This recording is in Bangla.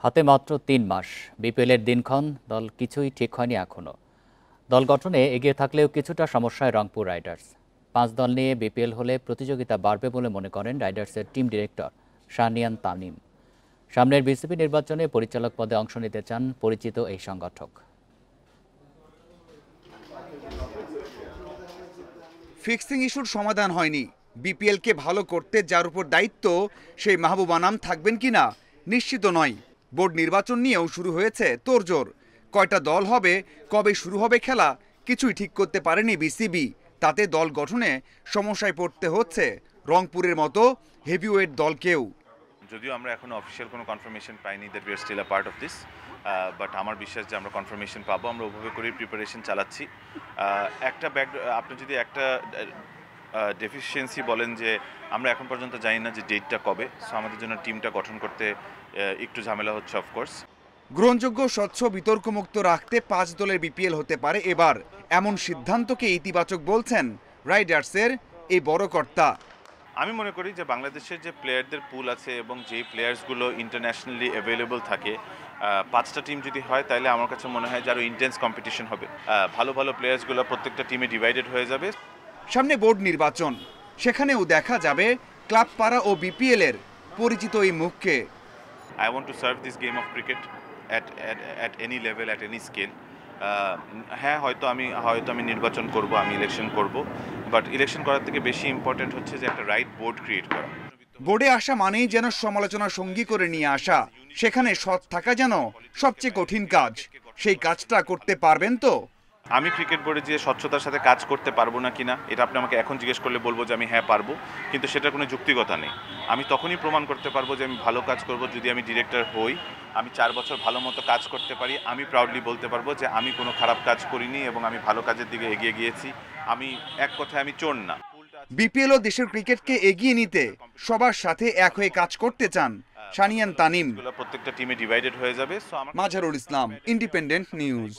হাতে মাত্র ৩ মাস। বিপিএলের দিনক্ষণ, দল কিছুই ঠিক হয়নি এখনো। দল গঠনে এগিয়ে থাকলেও কিছুটা সমস্যায় রংপুর রাইডার্স। ৫ দল নিয়ে বিপিএল হলে প্রতিযোগিতা বাড়বে বলে মনে করেন রাইডার্সের টিম ডিরেক্টর শাহনিয়ান তামিম। সামনের বিসিবি নির্বাচনে পরিচালক পদে অংশ নিতে চান পরিচিত এই সংগঠক। ফিক্সিং ইস্যুর সমাধান হয়নি। বিপিএলকে ভালো করতে যার উপর দায়িত্ব সেই মাহবুব আনাম থাকবেন কিনা নিশ্চিত নয়। বোর্ড নির্বাচন নিয়েও শুরু হয়েছে তোড়জোড়। কয়টা দল হবে, কবে শুরু হবে খেলা, কিছুই ঠিক করতে পারেনি বিসিবি। তাতে দল গঠনে সমস্যায় পড়তে হচ্ছে রংপুরের মতো হেভিওয়েট দলকেও। যদিও আমরা এখনো অফিসিয়াল কোনো কনফার্মেশন পাইনি that we are still a part of this, but আমার বিশ্বাস যে আমরা কনফার্মেশন পাবো। আমরা ওভাবে করেই প্রিপারেশন চালাচ্ছি। আপনি যদি একটা ডেফিসিয়েন্সি বলেন যে আমরা এখন পর্যন্ত জানি না যে ডেটটা কবে, সো আমাদের জন্য টিমটা গঠন করতে একটু ঝামেলা হচ্ছে অফকোর্স। গ্রহণযোগ্য, স্বচ্ছ, বিতর্কমুক্ত রাখতে ৫ দলের বিপিএল হতে পারে এবার, এমন সিদ্ধান্তকে ইতিবাচক বলছেন রাইডার্সের এই বড় কর্তা। আমি মনে করি যে বাংলাদেশের যে প্লেয়ারদের পুল আছে এবং যেই প্লেয়ার্সগুলো ইন্টারন্যাশনালি অ্যাভেলেবল থাকে, ৫টা টিম যদি হয় তাহলে আমার কাছে মনে হয় যে আরও ইন্টেন্স কম্পিটিশন হবে। ভালো ভালো প্লেয়ার্সগুলো প্রত্যেকটা টিমে ডিভাইডেড হয়ে যাবে। সামনে বোর্ড নির্বাচন, সেখানেও দেখা যাবে ক্লাব পাড়া ও বিপিএল এর পরিচিত এই মুখকে। I want to serve this game of cricket at any level, at any scale. হ্যাঁ, হয়তো আমি নির্বাচন করব, আমি ইলেকশন করব, বাট ইলেকশন করার থেকে বেশি ইম্পর্টেন্ট হচ্ছে যে একটা রাইট বোর্ড ক্রিয়েট করা। বোর্ডে আসা মানেই যেন সমালোচনা সঙ্গী করে নিয়ে আসা, সেখানে সৎ থাকা যেন সবচেয়ে কঠিন কাজ। সেই কাজটা করতে পারবেন তো? আমি ক্রিকেট বোর্ডে যে স্বচ্ছতার সাথে কাজ করতে পারবো না কিনা, এটা আপনি আমাকে এখন জিজ্ঞেস করলে বলবো যে আমি হ্যাঁ পারবো, কিন্তু সেটার কোনো যুক্তিকতা নেই। আমি তখনই প্রমাণ করতে পারবো যে আমি ভালো কাজ করব যদি আমি ডিরেক্টর হই, আমি 4 বছর ভালো মতো কাজ করতে পারি। আমি প্রাউডলি বলতে পারবো যে আমি কোনো খারাপ কাজ করিনি এবং আমি ভালো কাজের দিকে এগিয়ে গিয়েছি। আমি এক কথায় আমি চোর না। বিপিএল ও দেশের ক্রিকেটকে এগিয়ে নিতে সবার সাথে এক হয়ে কাজ করতে চান শাহনিয়ান তামিম। প্রত্যেকটা টিমে ডিভাইডেড হয়ে যাবে। মাঝারুল ইসলাম, ইন্ডিপেন্ডেন্ট নিউজ।